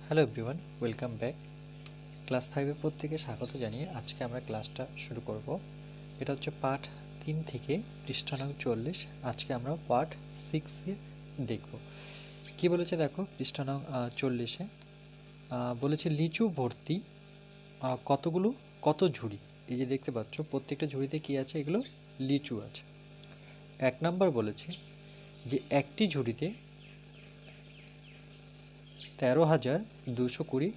Hello everyone, welcome back. Class 5-এর প্রত্যেকে স্বাগত জানিয়ে আজকে আমরা ক্লাসটা শুরু করব। এটা হচ্ছে পার্ট 3 থেকে পৃষ্ঠা নং 40। আজকে আমরা পার্ট 6-এ দেখব। কি বলেছে দেখো, পৃষ্ঠা নং 40-এ বলেছে লিচু ভর্তি কত ঝুড়ি। এই যে দেখতে পাচ্ছ প্রত্যেকটা ঝুড়িতে কি আছে, এগুলো লিচু আছে। 1 নাম্বার বলেছে যে একটি ঝুড়িতে 13,220,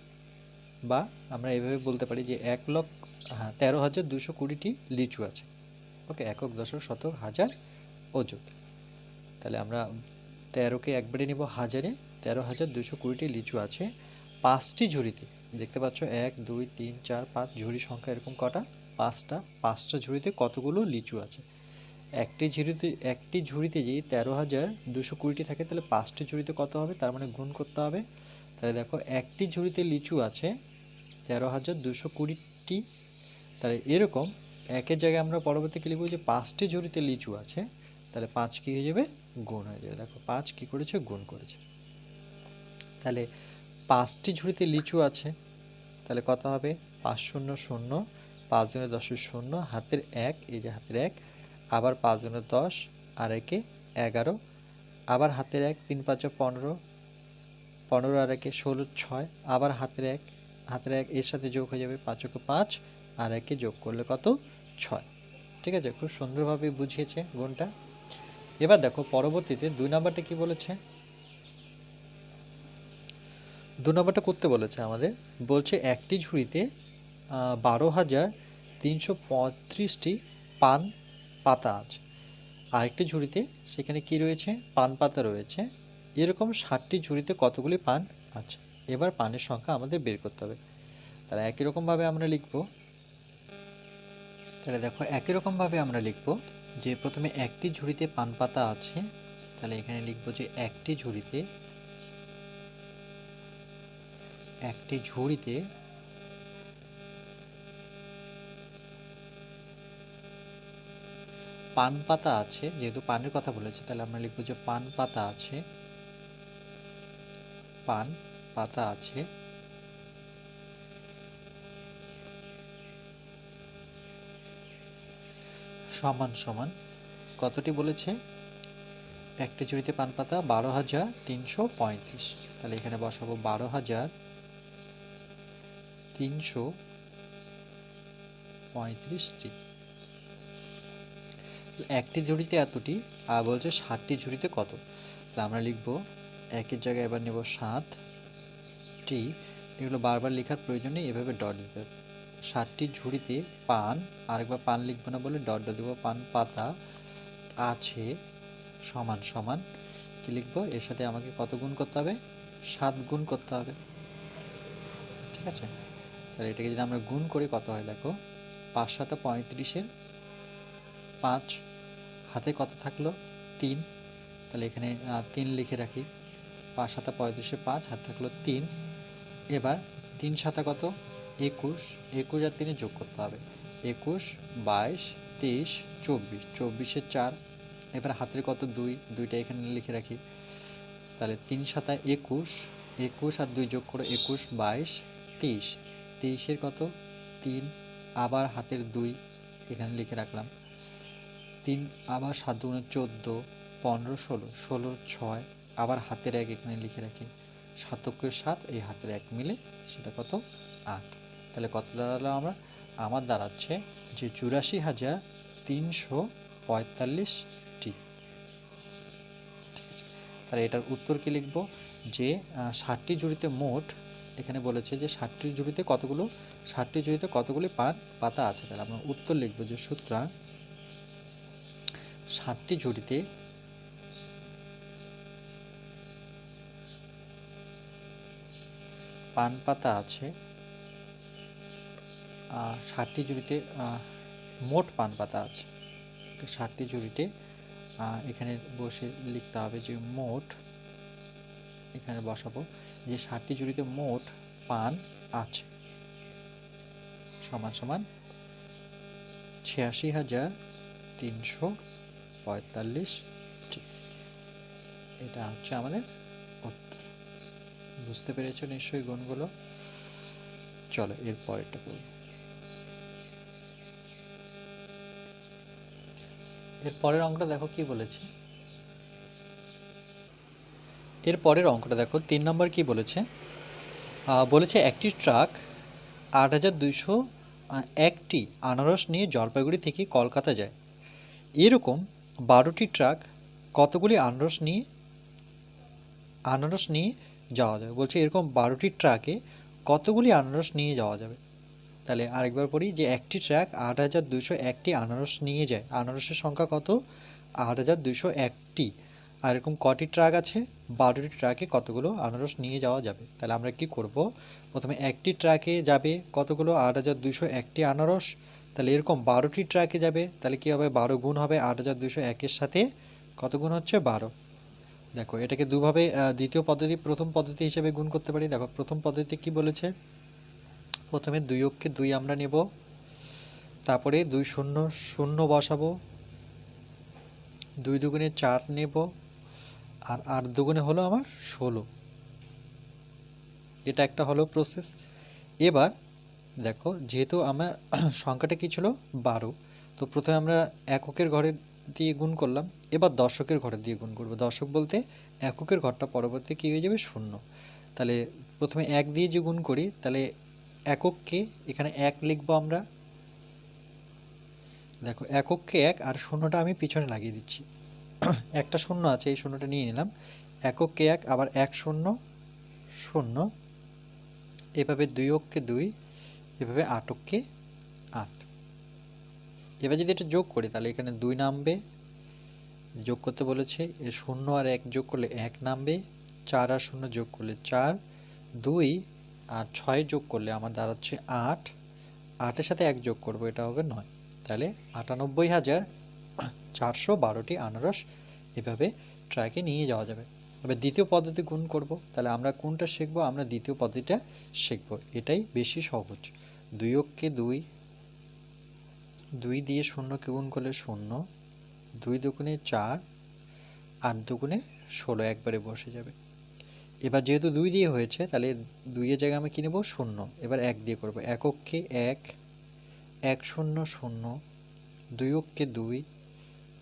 বা আমরা এভাবে বলতে পারি যে 13,220টি লিচু আছে। ওকে, একক দশক শতক হাজার অযুত। তাহলে আমরা 13কে একবারে নিব হাজারে। 13,220টি লিচু আছে 5টি ঝুড়িতে। দেখতে পাচ্ছ 1 2 3 4 5 ঝুড়ি সংখ্যা এরকম কটা, 5টা ঝুড়িতে কতগুলো লিচু আছে। একটি ঝুড়িতে যদি 13,220টি থাকে তাহলে 5টি ঝুড়িতে কত হবে, তার মানে গুণ করতে হবে। তাহলে দেখো একটি ঝুড়িতে লিচু আছে 13,220টি। তাহলে এরকম একের জায়গায় আমরা পরবর্তীতে লিখব যে 5টি ঝুড়িতে লিচু আছে, তাহলে 5 কী হয়ে যাবে, গুণ হয়ে যাবে। দেখো 5 কী করেছে, গুণ করেছে। তাহলে 5টি ঝুড়িতে লিচু আছে, তাহলে কত হবে, 5 0 0, 5 দুনে 10 0, হাতের 1, এই যে হাতের 1, আবার 5 দুনে 10, আর 1 11, আবার হাতের 1, 3 5 15, 15 আর 1 16 6, আবার হাতের 1 এর সাথে যোগ হয়ে যাবে, 5 5, আর 1 যোগ করলে কত, 6। ঠিক আছে, খুব সুন্দরভাবে বুঝিয়েছে গুণটা। এবার দেখো পরবর্তীতে 2 নাম্বারটা কি বলেছে। 2 নাম্বারটা করতে বলেছে আমাদের, বলছে একটি ঝুড়িতে 12,335টি পান পাতা আছে। আরেকটি ঝুড়িতে সেখানে কি রয়েছে, পান পাতা রয়েছে। এরকম 60টি ঝুড়িতে কতগুলি পান আছে। এবার পানের সংখ্যা আমাদের বের করতে হবে। তাহলে একই রকমভাবে আমরা লিখব। তাহলে দেখো একই রকমভাবে আমরা লিখব যে প্রথমে একটি ঝুড়িতে পান পাতা আছে। তাহলে এখানে লিখব যে একটি ঝুড়িতে পান পাতা আছে। যেহেতু পানের কথা বলেছে তাহলে আমরা লিখব যে পান পাতা আছে সমান সমান কতটি বলেছে, একটি ঝুড়িতে পান পাতা 12,335। তাহলে এখানে বসাবো 12,335টি। একটি ঝুড়িতে এতটি, আর বলছে 60টি ঝুড়িতে কত। তাহলে আমরা লিখব একের জায়গায় এবার নেব 7টি। এগুলো বারবার লেখার প্রয়োজন নেই, এভাবে ডট দিতে হবে। 60টি ঝুড়িতে পান, আরেকবার পান লিখবো না বলে ডট ডট দেবো, পান পাতা আছে সমান সমান কি লিখবো, এর সাথে আমাকে কত গুণ করতে হবে, 7 গুণ করতে হবে। ঠিক আছে, তাহলে এটাকে যদি আমরা গুণ করি কত হয় দেখো, 5 7 35-এর 5, হাতে কত থাকলো 3। তাহলে এখানে 3 লিখে রাখি। 5 7 35-এর 5, হাতে থাকলো 3। এবার 3 7 কত, 21, 21 আর 3 যোগ করতে হবে, 21 22 23 24, 24-এর 4। এবার হাতের কত 2, 2টা এখানে লিখে রাখি। তাহলে 3 7 21, 21 আর 2 যোগ করে 21 22 23, 23-এর কত 3, আবার হাতের 2 এখানে লিখে রাখলাম। 3 আবার 7 দুগুণে 14, 15 16, 16 6, আবার হাতের 1 এখানে লিখে রাখি। 7 7, এই হাতের 1 মিলে সেটা কত, 8। তাহলে কত দাঁড়ালো, আমার দাঁড়াচ্ছে যে 84,345টি। ঠিক আছে, তাহলে এটার উত্তর কি লিখব, যে 60টি ঝুড়িতে মোট, এখানে বলেছে যে 60টি ঝুড়িতে কতগুলি পান পাতা আছে। তাহলে আমরা উত্তর লিখব যে সুতরাং 60টি ঝুড়িতে পান পাতা আছে। 60টি ঝুড়িতে মোট পান পাতা আছে। 60টি ঝুড়িতে এখানে বসে লিখতে হবে যে মোট, এখানে বসাবো যে 60টি ঝুড়িতে মোট পান আছে সমান সমান 86,345টি। এটা হচ্ছে আমাদের উত্তর। বুঝতে পেরেছো নিশ্চয়ই গুণগুলো। চলো এর পরেরটা করব। এর পরের অঙ্কটা দেখো কি বলেছে। এর পরের অঙ্কটা দেখো 3 নম্বর কি বলেছে। বলেছে একটি ট্রাক ৮,২০১টি আনারস নিয়ে জলপাইগুড়ি থেকে কলকাতা যায়। এরকম 12টি ট্রাক কতগুলি আনারস নিয়ে যাওয়া যাবে। বলছে এরকম 12টি ট্রাকে কতগুলি আনারস নিয়ে যাওয়া যাবে। তাহলে আরেকবার পড়ি যে একটি ট্রাক ৮,২০১টি আনারস নিয়ে যায়। আনারসের সংখ্যা কত? ৮,২০১টি। আর এরকম কটি ট্রাক আছে? 12টি ট্রাকে কতগুলো আনারস নিয়ে যাওয়া যাবে। তাহলে আমরা কি করব, প্রথমে একটি ট্রাকে যাবে কতগুলো? ৮,২০১টি আনারস। তাহলে এরকম 12টি ট্রাকে যাবে, তাহলে কি হবে? 12 গুণ হবে ৮,২০১-এর সাথে কত গুণ হচ্ছে? 12। দেখো এটাকে দুভাবে দ্বিতীয় পদ্ধতি প্রথম পদ্ধতি হিসেবে গুণ করতে পারি। দেখো প্রথম পদ্ধতিতে কি বলেছে, প্রথমে 2 অক্ষে 2 আমরা নেব, তারপরে 2 শূন্য শূন্য বসাবো, 2 দুগুণে 4 নেব, আর 8 দুগুণে হলো আমার 16। এটা একটা হলো প্রসেস। এবার দেখো যেহেতু আমার সংখ্যাটা কি ছিল? 12, তো প্রথমে আমরা এককের ঘরে দিয়ে গুণ করলাম, এবার দশকের ঘরে দিয়ে গুণ করব। দশক বলতে এককের ঘরটা পরবর্তী কী হয়ে যাবে? 0। তাহলে প্রথমে 1 দিয়ে যে গুণ করি, তাহলে একককে এখানে 1 লিখবো আমরা। দেখো একককে 1 আর শূন্যটা আমি পিছনে লাগিয়ে দিচ্ছি। একটা শূন্য আছে, এই শূন্যটা নিয়ে নিলাম। একককে 1 আবার 1 0 0, এভাবে 2 অক্ষে 2, এভাবে 8 অক্ষে 8। এবার যদি এটা যোগ করি তাহলে এখানে 2 নামবে, যোগ করতে বলেছে। এর 0 আর 1 যোগ করলে 1 নামবে, 4 আর 0 যোগ করলে 4, 2 আর 6 যোগ করলে আমার দাঁড়াচ্ছে 8, 8-এর সাথে 1 যোগ করব, এটা হবে 9। তাহলে 98,412টি আনারস এভাবে ট্রাকে নিয়ে যাওয়া যাবে। এবার দ্বিতীয় পদ্ধতি গুণ করব, তাহলে আমরা কোনটা শিখব? আমরা দ্বিতীয় পদ্ধতিটা শিখব, এটাই বেশি সহজ। 2 অক্ষে 2, 2 দিয়ে শূন্যকে গুণ করলে 0, 2 দুগুণে 4, 8 দুগুণে 16 একবারে বসে যাবে। এবার যেহেতু 2 দিয়ে হয়েছে, তাহলে 2 এর জায়গায় আমি কী নেব? 0। এবার 1 দিয়ে করব, এককে 1, 1 0 0, 2 অক্ষে 2,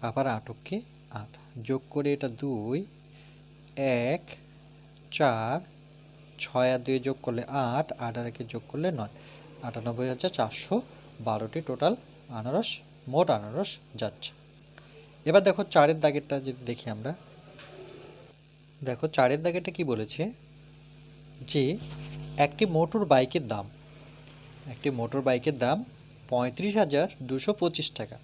আবার 8 অক্ষে 8, যোগ করে এটা 2, 1 4, 6 আর 2 যোগ করলে 8, 8 আর 1 যোগ করলে 9, 98,412টি টোটাল আনারস, মোট আনারস যাচ্ছে। এবার দেখো 4-এর দাগেরটা যদি দেখি আমরা, দেখো 4-এর দাগেরটা কি বলেছে যে একটি মোটর বাইকের দাম 35,225 টাকা।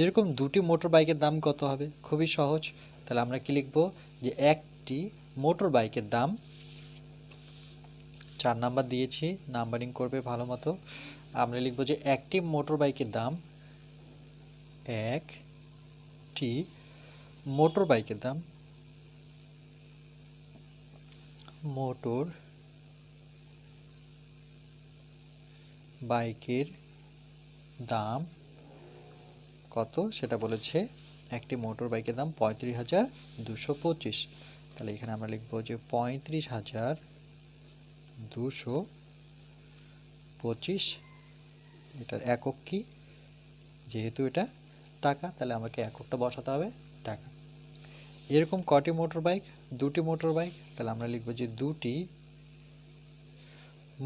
এরকম দুটি মোটর বাইকের দাম কত হবে? খুবই সহজ। তাহলে আমরা কি লিখব যে একটি মোটর বাইকের দাম, 4 নাম্বার দিয়েছি, নাম্বারিং করবে ভালো মতো। আমরা লিখব যে একটি মোটর বাইকের দাম, একটি মোটর বাইকের দাম, মোটর বাইকের দাম কত সেটা বলেছে। একটি মোটর বাইকের দাম 35,225। তাহলে এখানে আমরা লিখব যে 35,225। এটার একক কি? যেহেতু এটা টাকা, তাহলে আমাকে এককটা বসাতে হবে টাকা। এরকম কটি মোটর বাইক? দুটি মোটর বাইক। তাহলে আমরা লিখব যে দুটি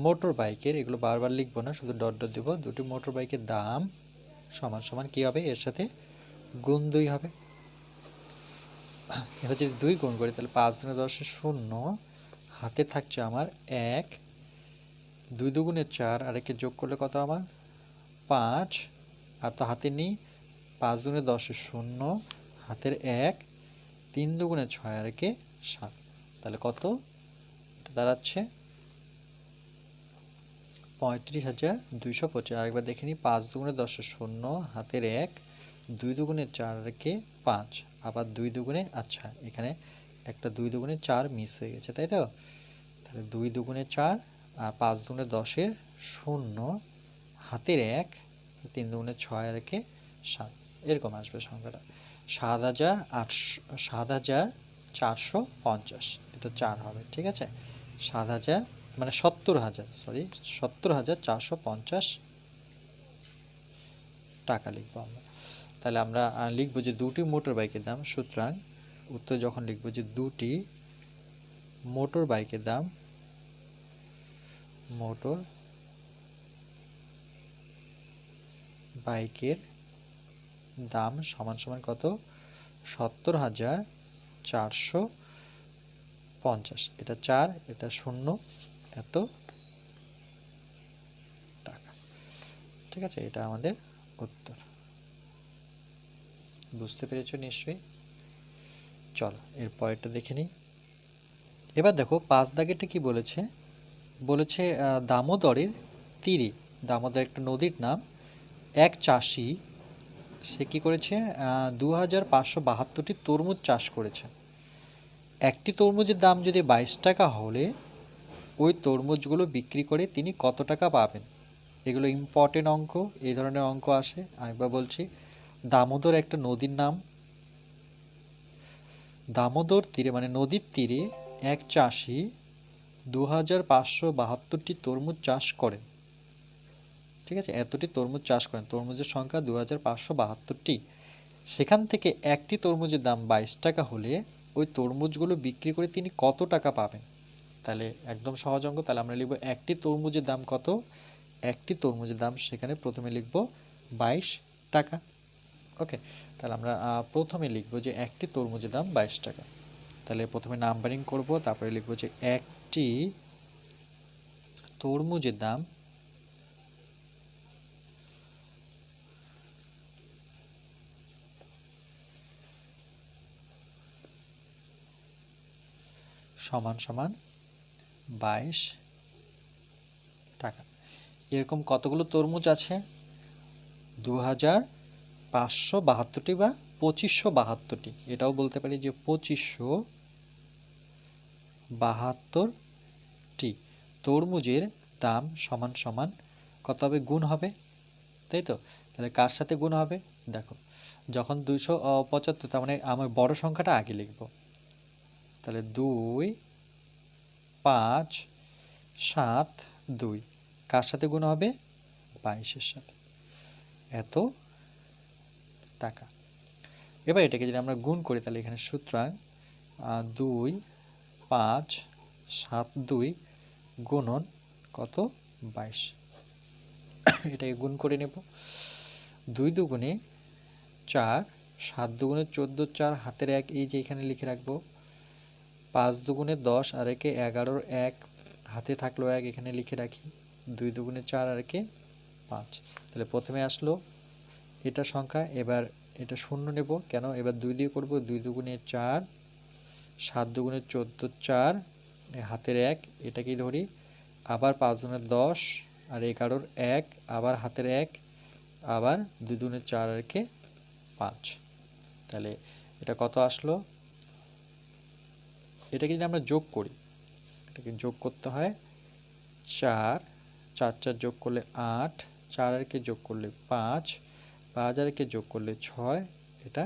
মোটর বাইকের, এগুলো বারবার লিখবো না, শুধু ডট ডট দেবো, দুটি মোটর বাইকের দাম সমান সমান কী হবে? এর সাথে গুণ 2 হবে। এবার যদি 2 গুণ করি তাহলে 5 গুণে 10 0, হাতে থাকছে আমার 1, 2 দুগুণে 4 আর একে যোগ করলে কত আমার? 5, আর তো হাতে নেই, 5 দুগুণে 10 0, হাতের 1, 3 দুগুণে 6 আর একে 7। তাহলে কত? এটা দাঁড়াচ্ছে 35,225। আরেকবার দেখে নিই, 5 দুগুণে 10 0, হাতের 1, 2 দুগুণে 4 আর একে 5, আবার 2 দুগুণে, আচ্ছা এখানে একটা 2 দুগুণে 4 মিস হয়ে গেছে, তাই তো? তাহলে 2 দুগুণে 4 আর 5 দুগুণে 10-এর 0, হাতের 1, 3 দুগুণে 6 আর একে 7, এরকম আসবে সংখ্যাটা 7,450। এটা 4 হবে, ঠিক আছে? 7,000 মানে 70,000, সরি 70,450 টাকা লিখবো আমরা। তাহলে আমরা লিখবো যে দুটি মোটর বাইকের দাম, সুতরাং উত্তর যখন লিখবো যে দুটি মোটর বাইকের দাম, মোটর বাইকের দাম সমান সমান কত, 70,450, এটা 4, এটা 0, এত টাকা। ঠিক আছে, এটা আমাদের উত্তর। বুঝতে পেরেছো নিশ্চয়ই। চলো এর পরেরটা দেখে নিই। এবার দেখো 5 দাগেরটা কি বলেছে, বলেছে দামোদরের তীরে, দামোদর একটা নদীর নাম, এক চাষি সে কী করেছে, 2,572টি তরমুজ চাষ করেছে। একটি তরমুজের দাম যদি 22 টাকা হলে ওই তরমুজগুলো বিক্রি করে তিনি কত টাকা পাবেন? এগুলো ইম্পর্টেন্ট অঙ্ক, এই ধরনের অঙ্ক আসে। আরেকবার বলছি, দামোদর একটা নদীর নাম, দামোদর তীরে মানে নদীর তীরে এক চাষি 2,572টি তরমুজ চাষ করেন। ঠিক আছে, এতটি তরমুজ চাষ করেন, তরমুজের সংখ্যা 2,572টি। সেখান থেকে একটি তরমুজের দাম 22 টাকা হলে ওই তরমুজগুলো বিক্রি করে তিনি কত টাকা পাবেন? তাহলে একদম সহজ অঙ্ক। তাহলে আমরা লিখব একটি তরমুজের দাম কত, একটি তরমুজের দাম সেখানে প্রথমে লিখব 22 টাকা। ওকে, তাহলে আমরা প্রথমে লিখব যে একটি তরমুজের দাম 22 টাকা। তাহলে প্রথমে নাম্বারিং করব, তারপরে লিখব যে একটি তরমুজের দাম সমান সমান 22 টাকা। এরকম কতগুলো তরমুজ আছে, 2,572টি বা 2572টি, এটাও বলতে পারি যে 2572টি তরমুজের দাম সমান সমান কত হবে, গুণ হবে, তাই তো? তাহলে কার সাথে গুণ হবে, দেখো যখন 275, তার মানে আমার বড় সংখ্যাটা আগে লিখব। তাহলে 2, 5, 7, 2 কার সাথে গুণ হবে, 22-এর সাথে, এত টাকা। এবার এটাকে যদি আমরা গুণ করি, তাহলে এখানে সুতরাং 2, 5, 7, 2 গুণন কত, 22, এটাকে গুণ করে নেব। 2 দুগুণে 4, 7 দুগুণে 14, 4 হাতের 1 এই যে এখানে লিখে রাখবো, 5 দুগুণে 10 আর একে 11, 1 হাতে থাকলো 1 এখানে লিখে রাখি, 2 দুগুণে 4 আর একে 5। তাহলে প্রথমে আসলো এটা সংখ্যা, এবার এটা 0 নেব, কেন, এবার 2 দিয়ে করব, 2 দুগুণে 4, 7 দুগুণে 14, 4 হাতের 1 এটাকেই ধরি, আবার 5 দুগুণে 10 আর 11, 1 আবার হাতের 1, আবার 2 দুগুণে 4 আর একে 5। তাহলে এটা কত আসলো, এটাকে যদি আমরা যোগ করি, এটাকে যোগ করতে হয়, 4, 4 4 যোগ করলে 8, 4 আর কে যোগ করলে 5, 5 আর কে যোগ করলে 6, এটা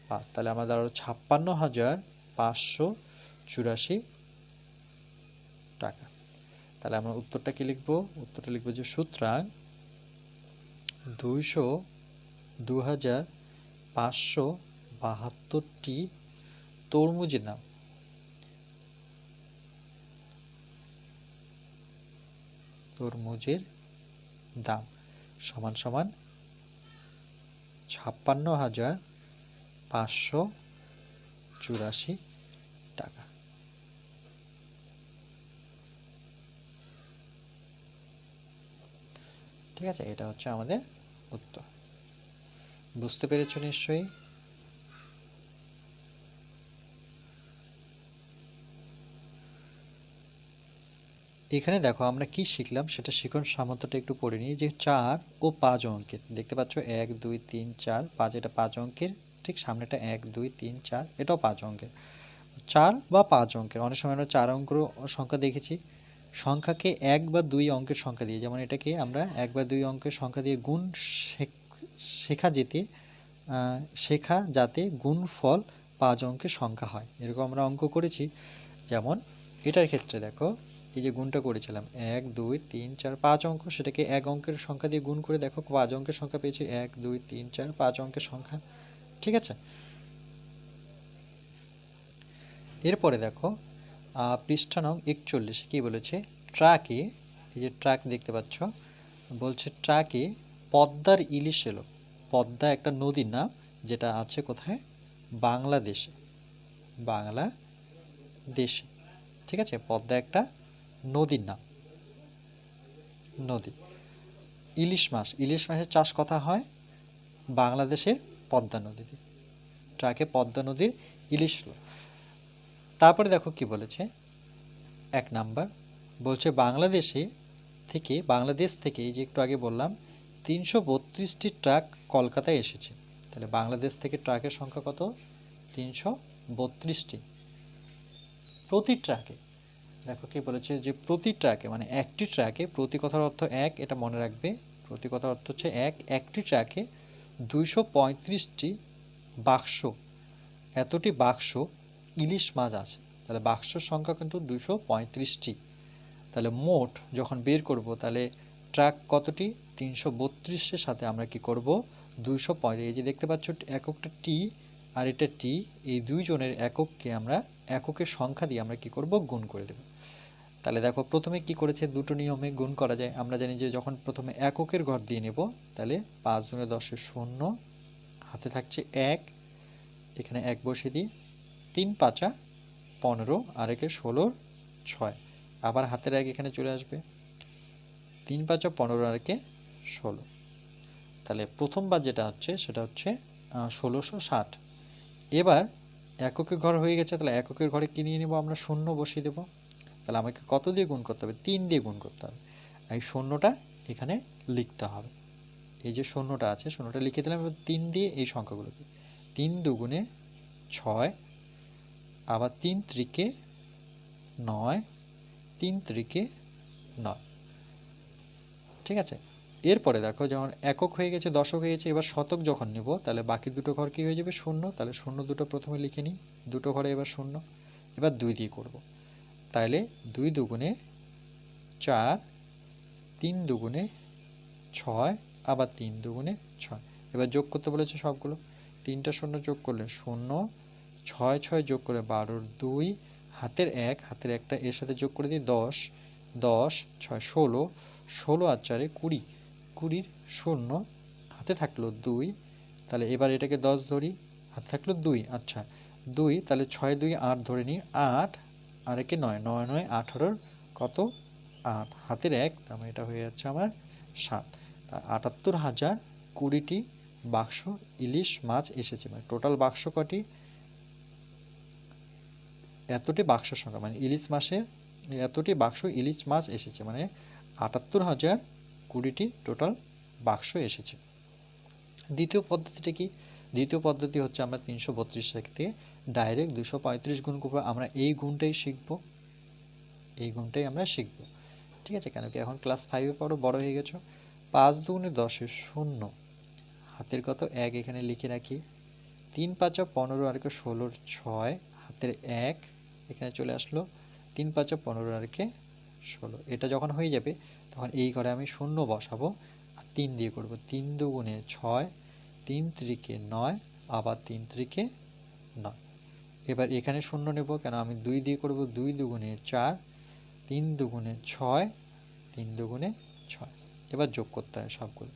5। তাহলে আমাদের আরো 56,584 টাকা। তাহলে আমরা উত্তরটা কি লিখব, উত্তরটা লিখব যে সুতরাং 2,572টি তরমুজের দাম সমান সমান 56,584 টাকা। ঠিক আছে, এটা হচ্ছে আমাদের উত্তর। বুঝতে পেরেছো নিশ্চয়ই। এখানে দেখো আমরা কি শিখলাম সেটা শিখন সামর্থ্যটা একটু পড়ে নিই, যে 4 ও 5 অঙ্কের, দেখতে পাচ্ছ 1 2 3 4 5, এটা 5 অঙ্কের, ঠিক সামনেটা 1 2 3 4, এটাও 5 অঙ্কের, 4 বা 5 অঙ্কের। অনেক সময় আমরা 4 অঙ্কের সংখ্যা দেখেছি, সংখ্যাকে 1 বা 2 অঙ্কের সংখ্যা দিয়ে, যেমন এটাকে আমরা 1 বা 2 অঙ্কের সংখ্যা দিয়ে গুণ শেখা যাতে গুণফল 5 অঙ্কের সংখ্যা হয়, এরকম আমরা অঙ্ক করেছি। যেমন এটার ক্ষেত্রে দেখো এই যে গুণটা করেছিলাম 1 2 3 4 5 অঙ্ক, সেটাকে এক অঙ্কের সংখ্যা দিয়ে গুণ করে দেখো 5 অঙ্কের সংখ্যা পেয়েছি 1 2 3 4 5 অঙ্কের সংখ্যা। ঠিক আছে, এরপরে দেখো পৃষ্ঠা নং 41 কি বলেছে, ট্রাকে, এই যে ট্রাক দেখতে পাচ্ছ, বলছে ট্রাকে পদ্মার ইলিশ এলো। পদ্মা একটা নদীর নাম, যেটা আছে কোথায়, বাংলাদেশে, বাংলাদেশে। ঠিক আছে, পদ্মা একটা নদীর নাম, নদী। ইলিশ মাছ, ইলিশ মাছের চাষ কথা হয় বাংলাদেশের পদ্মা নদীতে। ট্রাকে পদ্মা নদীর ইলিশ এলো। তারপরে দেখো কি বলেছে, 1 নাম্বার বলছে বাংলাদেশ থেকে, এই যে একটু আগে বললাম 332টি ট্রাক কলকাতায় এসেছে। তাহলে বাংলাদেশ থেকে ট্রাকের সংখ্যা কত, 332টি। প্রতি ট্রাকে, দেখো কি বলেছে যে প্রতি ট্রাকে মানে একটি ট্রাকে, প্রতি কথার অর্থ এক, এটা মনে রাখবে, প্রতি কথার অর্থ হচ্ছে এক, একটি ট্রাকে 235টি বাক্স, এতটি বাক্স ইলিশ মাছ আছে। তাহলে বাক্সর সংখ্যা কিন্তু 235টি। তাহলে মোট যখন বের করব, তাহলে ট্রাক কতটি, 332-এর সাথে আমরা কি করব 235, এই যে দেখতে পাচ্ছ এককটা টি আর এটা টি, এই দুইজনের একককে আমরা এককের সংখ্যা দিয়ে আমরা কি করব, গুণ করে দেব। তাহলে দেখো প্রথমে কি করেছে, দুটো নিয়মে গুণ করা যায়। আমরা জানি যে যখন প্রথমে এককের ঘর দিয়ে নেব, তাহলে 5 দুগুণে 10 0, হাতে থাকছে 1, এখানে 1 বসিয়ে দিই, 3 5 15 আর একে 16 6, আবার হাতের 1 এখানে চলে আসবে, 3 5 15 আর একে 16। তাহলে প্রথমবার যেটা হচ্ছে সেটা হচ্ছে 1660। এবার এককের ঘর হয়ে গেছে, তাহলে এককের ঘরে কি নিয়ে নেব আমরা, শূন্য বসিয়ে দেব। তাহলে আমাকে কত দিয়ে গুণ করতে হবে, 3 দিয়ে গুণ করতে হবে। এই শূন্যটা এখানে লিখতে হবে, এই যে শূন্যটা আছে শূন্যটা লিখে দিলাম। এবার 3 দিয়ে এই সংখ্যাগুলোকে, 3 দুগুণে 6, আবার 3 ত্রিকে 9, 3 ত্রিকে 9। ঠিক আছে, এরপরে দেখো যখন একক হয়ে গেছে, দশক হয়ে গেছে, এবার শতক যখন নেব, তাহলে বাকি দুটো ঘর কি হয়ে যাবে, শূন্য। তাহলে শূন্য দুটো প্রথমে লিখে নিই, দুটো ঘরে এবার শূন্য, এবার 2 দিয়ে করব। তাহলে 2 দুগুণে 4, 3 দুগুণে 6, আবার 3 দুগুণে 6। এবার যোগ করতে বলেছে সবগুলো, 3টা শূন্য যোগ করলে 0, 6 6 যোগ করে 12 2, হাতের 1, হাতের 1টা এর সাথে যোগ করে দিই 10, 10 6 16, 16 আর 4 20, 20 শূন্য, হাতে থাকলো 2। তাহলে এবার এটাকে 10 ধরি, হাতে থাকলো 2, আচ্ছা 2, তাহলে 6 2 8 ধরে নিই, 8 আর একে 9, 9 9 18 কত, 8, হাতের 1, তার মানে এটা হয়ে যাচ্ছে আমার 7। 78,020টি বাক্স ইলিশ মাছ এসেছে। মানে টোটাল বাক্স কটি, এতটি বাক্সের সংখ্যা, মানে ইলিশ মাছের এতটি বাক্স ইলিশ মাছ এসেছে, মানে 78,020টি টোটাল বাক্স এসেছে। দ্বিতীয় পদ্ধতিটা কি, দ্বিতীয় পদ্ধতি হচ্ছে আমরা 332 থেকে ডাইরেক্ট 235 গুণ করব। আমরা এই গুণটাই শিখব, এই গুণটাই আমরা শিখব। ঠিক আছে, কেন কি এখন ক্লাস 5-এ পড়ো, বড় হয়ে গেছো। 5 দুগুণে 10 0, হাতের কত 1 এখানে লিখে রাখি, 3 5 15 আর 16 6, হাতের 1 এখানে চলে আসলো, 3 5 15 আর 16। এটা যখন হয়ে যাবে তখন এই ঘরে আমি শূন্য বসাবো আর 3 দিয়ে করব, 3 দুগুণে 6, 3 ত্রিকে 9, আবার 3 ত্রিকে 9। এবার এখানে শূন্য নেব, কেন আমি 2 দিয়ে করব, 2 দুগুণে 4, 3 দুগুণে 6, 3 দুগুণে 6। এবার যোগ করতে হয় সবগুলো,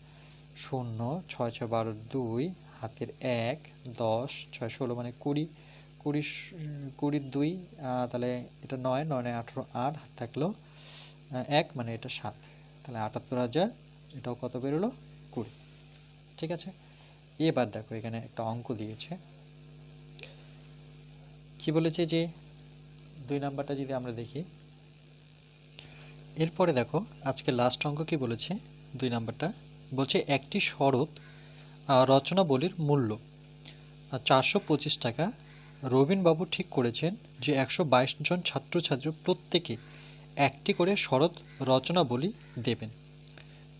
0 6 6 12 2, হাতের 1 10 6 16 মানে 20, 20 20 2, তাহলে এটা 9 9 9 18 8, হাত থাকলো 1 মানে এটা 7। তাহলে 78,000, এটাও কত বেরোলো 20। ঠিক আছে, এবার দেখো এখানে একটা অঙ্ক দিয়েছে, কি বলেছে যে 2 নাম্বারটা যদি আমরা দেখি, এরপরে দেখো আজকে লাস্ট অঙ্ক কি বলেছে, 2 নাম্বারটা বলছে একটি শরৎ রচনাবলীর মূল্য 425 টাকা। রবীনবাবু ঠিক করেছেন যে 122 জন ছাত্রছাত্রী প্রত্যেকে একটি করে শরৎ রচনাবলী দেবেন।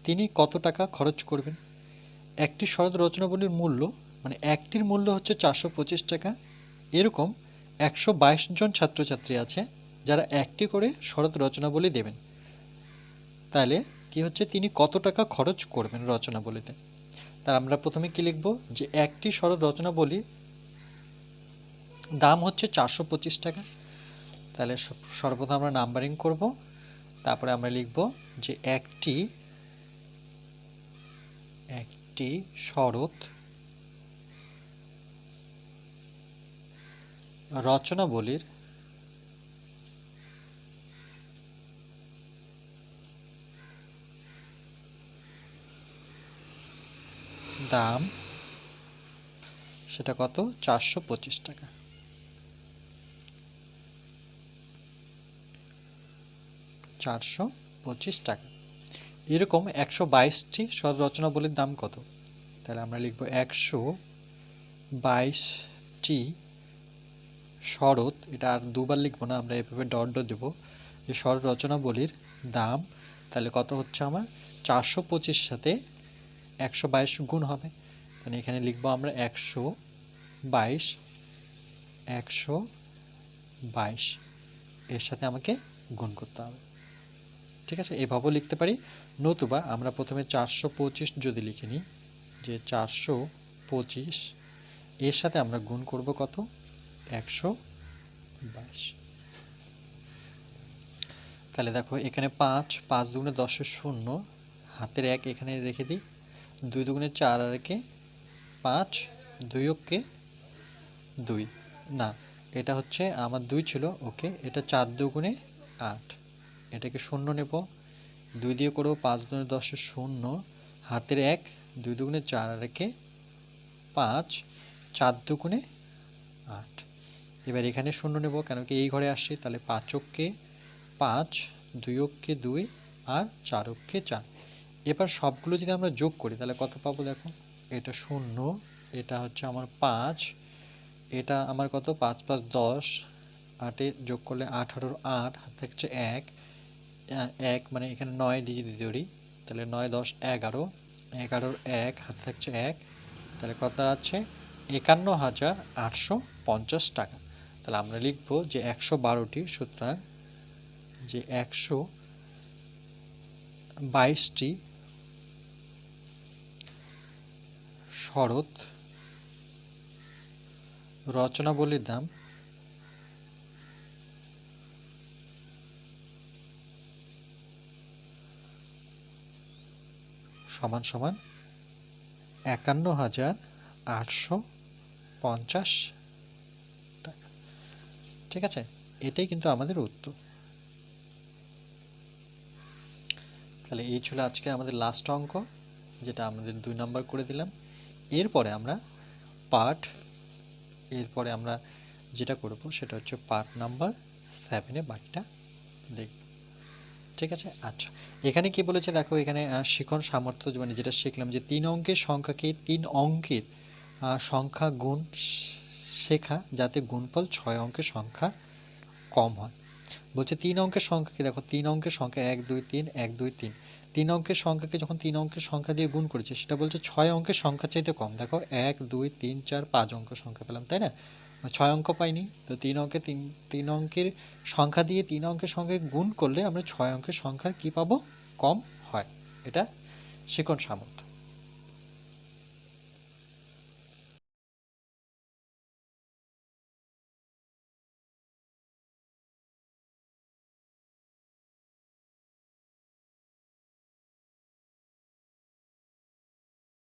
তিনি কত টাকা খরচ করবেন? একটি শরৎ রচনাবলীর মূল্য, মানে একটির মূল্য হচ্ছে 425 টাকা। এরকম 122 জন ছাত্রছাত্রী আছে, যারা একটি করে শরৎ রচনাবলী দেবেন। তাহলে কি হচ্ছে, তিনি কত টাকা খরচ করবেন রচনাবলীতে। তা আমরা প্রথমে কি লিখব, যে একটি শরৎ রচনাবলী দাম হচ্ছে 425 টাকা। তাহলে সর্বপ্রথম আমরা নাম্বারিং করব, তারপরে আমরা লিখব যে একটি শরৎ রচনাবলীর দাম সেটা কত, 425 টাকা। এরকম 122টি শরৎ রচনাবলীর দাম কত, তাহলে আমরা লিখব 122টি শরৎ, এটা আর দুবার লিখবো না, আমরা এভাবে ডট ডট দেবো, যে শরৎ রচনাবলীর দাম তাহলে কত হচ্ছে আমার 425 সাথে 122 গুণ হবে, তাহলে এখানে লিখবো আমরা 122 এর সাথে আমাকে গুণ করতে হবে। ঠিক আছে, এভাবেও লিখতে পারি, নতুবা আমরা প্রথমে 425 যদি লিখে নিই, যে 425 এর সাথে আমরা গুণ করব কত, 122। তাহলে দেখো এখানে 5 দুগুণে 10 শূন্য, হাতের 1 এখানে রেখে দিই, 2 দুগুণে 4 আর একে 5, 2 অক্ষে 2, না এটা হচ্ছে আমার 2 ছিল, ওকে, এটা 4 দুগুণে 8, এটাকে শূন্য নেব, 2 দিয়ে করবো 5 দুগুণে 10 শূন্য, হাতের 1, 2 দুগুণে 4 আর একে 5, 4 দুগুণে 8। এবার এখানে শূন্য নেব, কেন কি এই ঘরে আসছি, তাহলে 5 অক্ষে 5, 2 অক্ষে 2 আর 4 অক্ষে 4। এবার সবগুলো যদি আমরা যোগ করি তাহলে কত পাবো, দেখো এটা শূন্য, এটা হচ্ছে আমার 5, এটা আমার কত, 5 5 10, 8-এ যোগ করলে 18, 8 হাতে থাকছে 1 মানে এখানে 9 দিয়ে যদি ধরি তাহলে 9 10 11, 11-র 1 হাতে থাকছে 1, তাহলে কত দাঁড়াচ্ছে 51,850 টাকা। তাহলে আমরা লিখব যে 112টি, সুতরাং যে 122টি শরৎ রচনাবলীর দাম সমান সমান 51,850 টাকা। ঠিক আছে, এটাই কিন্তু আমাদের উত্তর। তাহলে এই ছিল আজকে আমাদের লাস্ট অঙ্ক, যেটা আমাদের 2 নাম্বার করে দিলাম। এরপরে আমরা যেটা করব সেটা হচ্ছে পার্ট নাম্বার 7-এ বাকিটা দেখব। ঠিক আছে, আচ্ছা এখানে কি বলেছে দেখো, এখানে শিখন সামর্থ্য, মানে যেটা শিখলাম যে 3 অঙ্কের সংখ্যাকে 3 অঙ্কের সংখ্যা গুণ শেখা, যাতে গুণফল 6 অঙ্কের সংখ্যা কম হয়। বলছে 3 অঙ্কের সংখ্যাকে, দেখো 3 অঙ্কের সংখ্যা 1 2 3 1 2 3, 3 অঙ্কের সংখ্যাকে যখন 3 অঙ্কের সংখ্যা দিয়ে গুণ করেছে সেটা বলছে 6 অঙ্কের সংখ্যা চাইতে কম। দেখো 1 2 3 4 5 অঙ্কের সংখ্যা পেলাম, তাই না, 6 অঙ্ক পাইনি, তো 3 অঙ্কের সংখ্যা দিয়ে 3 অঙ্কের সংখ্যাকে গুণ করলে আমরা 6 অঙ্কের সংখ্যার কি পাবো, কম হয়। এটা শিখন সামর্থ্য।